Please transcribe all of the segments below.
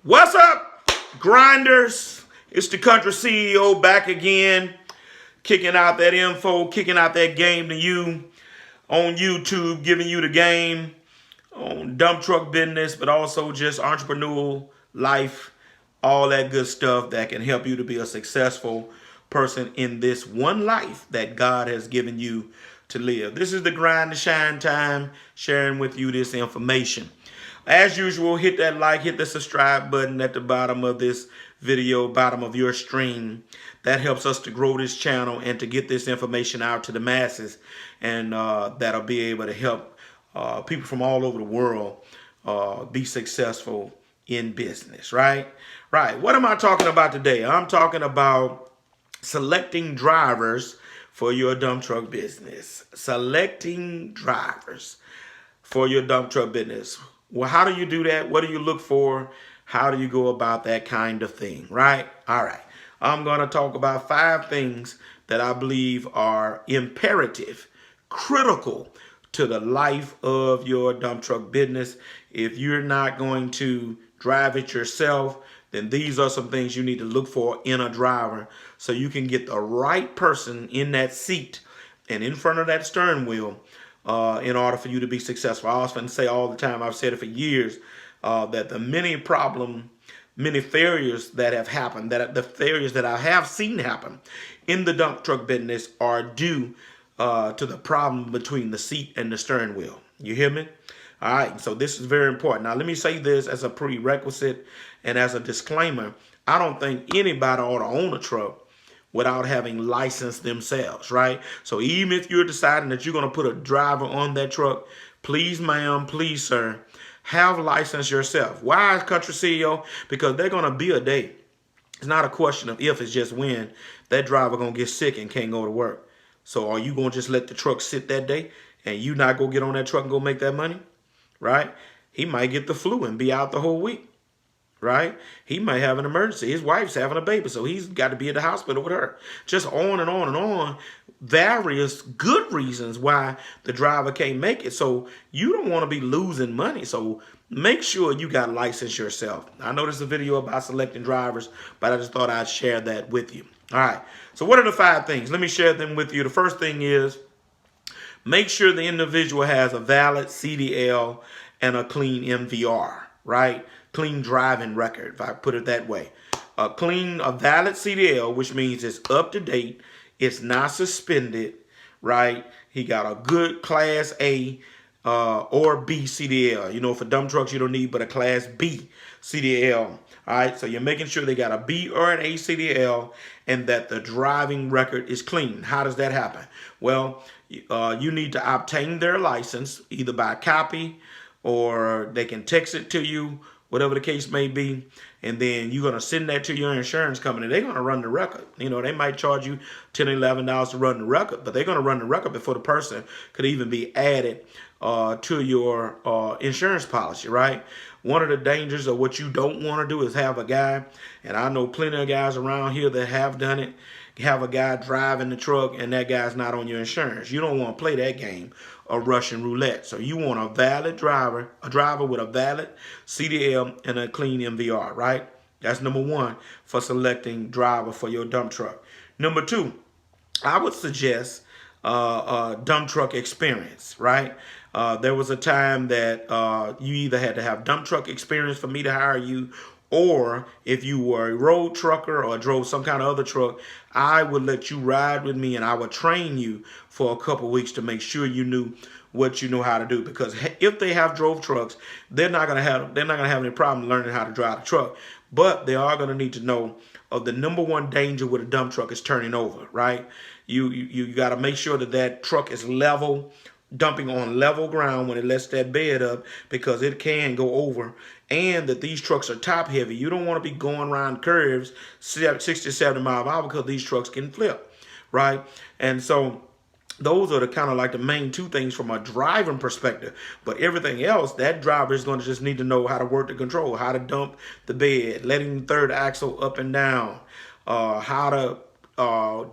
What's up, grinders? It's the Country CEO back again, kicking out that info, kicking out that game to you on YouTube, giving you the game on dump truck business, but also just entrepreneurial life, all that good stuff that can help you to be a successful person in this one life that God has given you to live. This is the grind to shine time, sharing with you this information. As usual, hit that like, hit the subscribe button at the bottom of this video, bottom of your stream. That helps us to grow this channel and to get this information out to the masses. And that'll be able to help people from all over the world be successful in business, right? Right. What am I talking about today? I'm talking about selecting drivers for your dump truck business. Selecting drivers for your dump truck business. Well, how do you do that? What do you look for? How do you go about that kind of thing, right? All right. I'm going to talk about 5 things that I believe are imperative, critical to the life of your dump truck business. If you're not going to drive it yourself, then these are some things you need to look for in a driver so you can get the right person in that seat and in front of that steering wheel in order for you to be successful. I often say all the time, I've said it for years, that the many failures that have happened, that the failures that I have seen happen in the dump truck business are due to the problem between the seat and the steering wheel. You hear me? All right, so this is very important. Now, let me say this as a prerequisite and as a disclaimer. I don't think anybody ought to own a truck without having licensed themselves, right? So even if you're deciding that you're going to put a driver on that truck, please, ma'am, please, sir, have license yourself. Why, Country CEO? Because there's going to be a day. It's not a question of if, it's just when that driver going to get sick and can't go to work. So are you going to just let the truck sit that day and you not go get on that truck and go make that money, right? He might get the flu and be out the whole week. Right? He might have an emergency. His wife's having a baby, so he's got to be at the hospital with her. Just on and on and on. Various good reasons why the driver can't make it. So you don't want to be losing money. So make sure you got license yourself. I know this is a video about selecting drivers, but I just thought I'd share that with you. All right. So what are the 5 things? Let me share them with you. The first thing is make sure the individual has a valid CDL and a clean MVR, right? Clean driving record, if I put it that way. A valid CDL, which means it's up to date, it's not suspended, right? He got a good Class A or B CDL. You know, for dump trucks, you don't need but a Class B CDL. All right, so you're making sure they got a B or an A CDL and that the driving record is clean. How does that happen? Well, you need to obtain their license either by copy or they can text it to you, whatever the case may be, and then you're going to send that to your insurance company. They're going to run the record. You know, they might charge you $10, $11 to run the record, but they're going to run the record before the person could even be added to your insurance policy, right? One of the dangers of what you don't want to do is have a guy, and I know plenty of guys around here that have done it, have a guy driving the truck and that guy's not on your insurance. You don't want to play that game of Russian roulette. So you want a valid driver, a driver with a valid CDL and a clean MVR, right? That's number 1 for selecting driver for your dump truck. Number 2, I would suggest dump truck experience, right? There was a time that you either had to have dump truck experience for me to hire you, or if you were a road trucker or drove some kind of other truck, I would let you ride with me and I would train you for a couple weeks to make sure you knew what you know how to do. Because if they have drove trucks, they're not gonna have any problem learning how to drive the truck. But they are gonna need to know of the number 1 danger with a dump truck is turning over, right? You got to make sure that that truck is level, dumping on level ground when it lets that bed up, because it can go over, and that these trucks are top heavy. You don't want to be going around curves 60, 70 miles an hour because these trucks can flip, right? And so those are the kind of like the main 2 things from a driving perspective. But everything else, that driver is going to just need to know how to work the control, how to dump the bed, letting the 3rd axle up and down, how to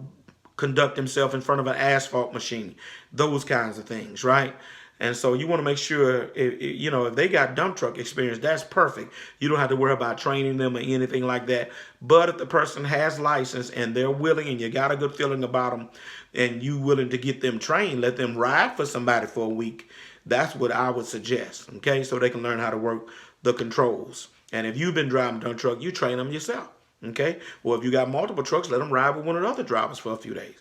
conduct himself in front of an asphalt machine, those kinds of things, right? And so you want to make sure, if they got dump truck experience, that's perfect. You don't have to worry about training them or anything like that. But if the person has license and they're willing and you got a good feeling about them and you willing to get them trained, let them ride for somebody for a week. That's what I would suggest, okay? So they can learn how to work the controls. And if you've been driving a dump truck, you train them yourself, okay? Or if you got multiple trucks, let them ride with one of the other drivers for a few days,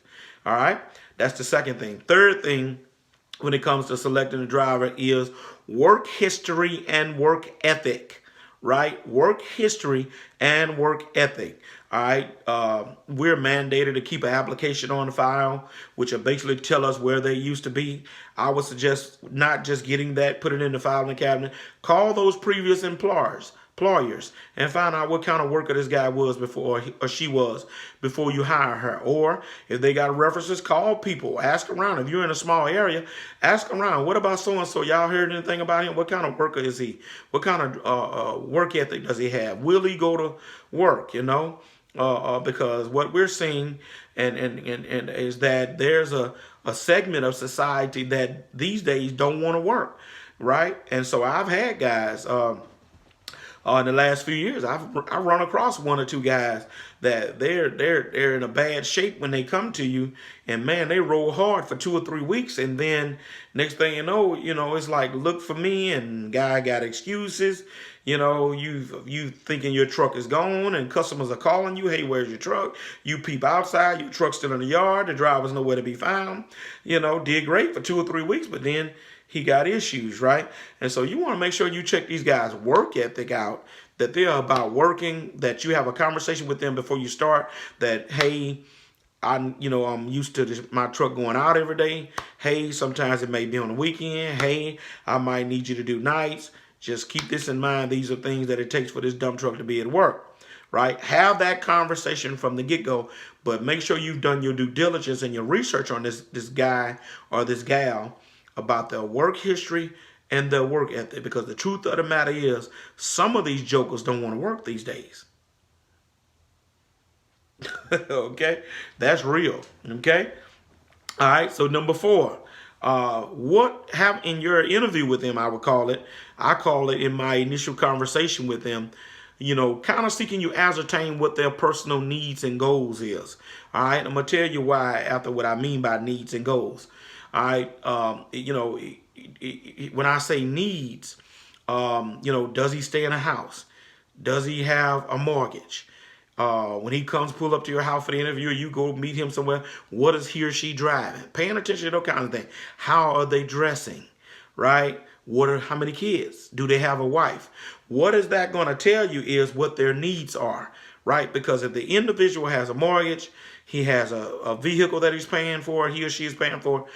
all right? That's the second thing. Third thing, when it comes to selecting a driver, is work history and work ethic, right? Work history and work ethic. All right. We're mandated to keep an application on the file, which will basically tell us where they used to be. I would suggest not just getting that, put it in the filing cabinet. Call those previous employers and find out what kind of worker this guy was before, or she was, before you hire her. Or if they got references, call people, ask around. If you're in a small area, ask around. What about so-and-so? Y'all heard anything about him? What kind of worker is he? What kind of work ethic does he have? Will he go to work, because what we're seeing and is that there's a segment of society that these days don't want to work, right? And so I've had guys, in the last few years, I've run across one or two guys that they're in a bad shape when they come to you, and man, they roll hard for 2 or 3 weeks, and then next thing you know, it's like, look for me, and guy got excuses. You thinking your truck is gone, and customers are calling you, hey, where's your truck? You peep outside, your truck's still in the yard, the driver's nowhere to be found. Did great for 2 or 3 weeks, but then he got issues, right? And so you want to make sure you check these guys' work ethic out, that they're about working, that you have a conversation with them before you start, that, hey, I'm used to my truck going out every day. Hey, sometimes it may be on the weekend. Hey, I might need you to do nights. Just keep this in mind. These are things that it takes for this dump truck to be at work, right? Have that conversation from the get-go, but make sure you've done your due diligence and your research on this guy or this gal about their work history and their work ethic, because the truth of the matter is some of these jokers don't want to work these days. Okay, that's real. Okay, all right. So number 4, what have in your interview with them, I call it in my initial conversation with them, kind of seeking you ascertain what their personal needs and goals is. All right, I'm gonna tell you why after what I mean by needs and goals. All right, when I say needs, does he stay in a house? Does he have a mortgage? When he comes pull up to your house for the interview, you go meet him somewhere, what is he or she driving? Paying attention to those kind of things. How are they dressing, right? How many kids? Do they have a wife? What is that going to tell you is what their needs are, right? Because if the individual has a mortgage, he has a vehicle that he's paying for, he or she is paying for,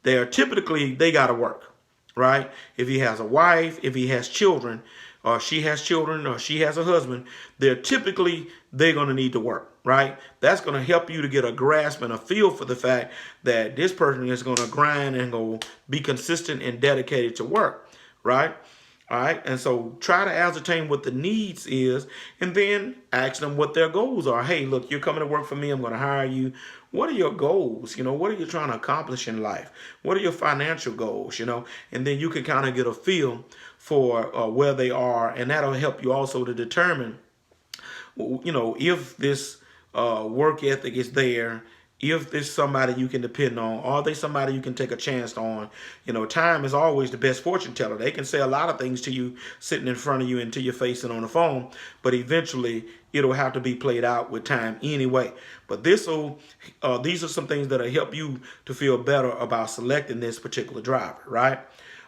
they got to work, right? If he has a wife, if he has children, or she has children, or she has a husband, they're going to need to work, right? That's going to help you to get a grasp and a feel for the fact that this person is going to grind and go be consistent and dedicated to work, right? All right, and so try to ascertain what the needs is, and then ask them what their goals are. Hey, look, you're coming to work for me. I'm going to hire you. What are your goals? What are you trying to accomplish in life? What are your financial goals? And then you can kind of get a feel for where they are, and that'll help you also to determine, if this work ethic is there, if there's somebody you can depend on, are they somebody you can take a chance on? Time is always the best fortune teller. They can say a lot of things to you sitting in front of you and to your face and on the phone, but eventually it'll have to be played out with time anyway. But these are some things that'll help you to feel better about selecting this particular driver, right?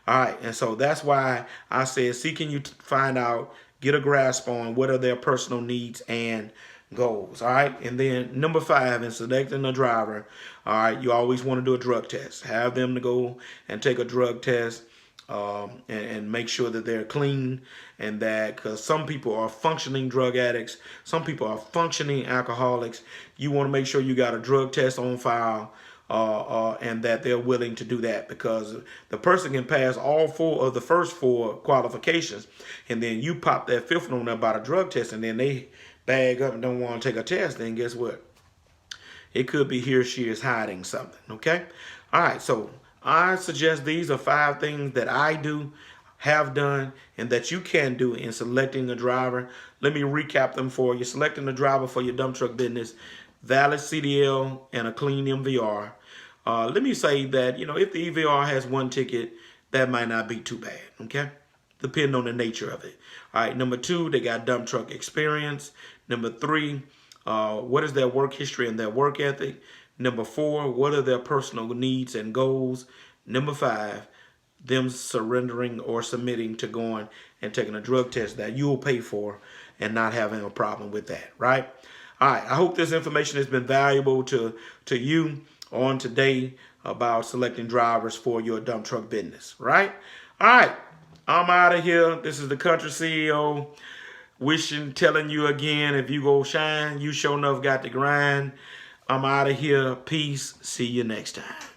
All right, and so that's why I said seeking you to find out, get a grasp on what are their personal needs and goals. All right, and then number 5 in selecting a driver, all right, you always want to do a drug test. Have them to go and take a drug test, and make sure that they're clean, and that, because some people are functioning drug addicts, some people are functioning alcoholics. You want to make sure you got a drug test on file, and that they're willing to do that, because the person can pass all 4 of the first 4 qualifications, and then you pop that 5th one on them about a drug test, and then they bag up and don't want to take a test. Then guess what? It could be he or she is hiding something. Okay. All right. So I suggest these are 5 things that I do, have done, and that you can do in selecting a driver. Let me recap them for you. Selecting a driver for your dump truck business: valid CDL and a clean MVR. Let me say that, if the EVR has 1 ticket, that might not be too bad, okay? Depending on the nature of it. All right, number 2, they got dump truck experience. Number 3, what is their work history and their work ethic? Number 4, what are their personal needs and goals? Number 5, them surrendering or submitting to going and taking a drug test that you'll pay for and not having a problem with that, right? All right, I hope this information has been valuable to you on today about selecting drivers for your dump truck business, right? All right, I'm out of here. This is the Country CEO telling you again, if you go shine, you sure enough got to grind. I'm out of here. Peace. See you next time.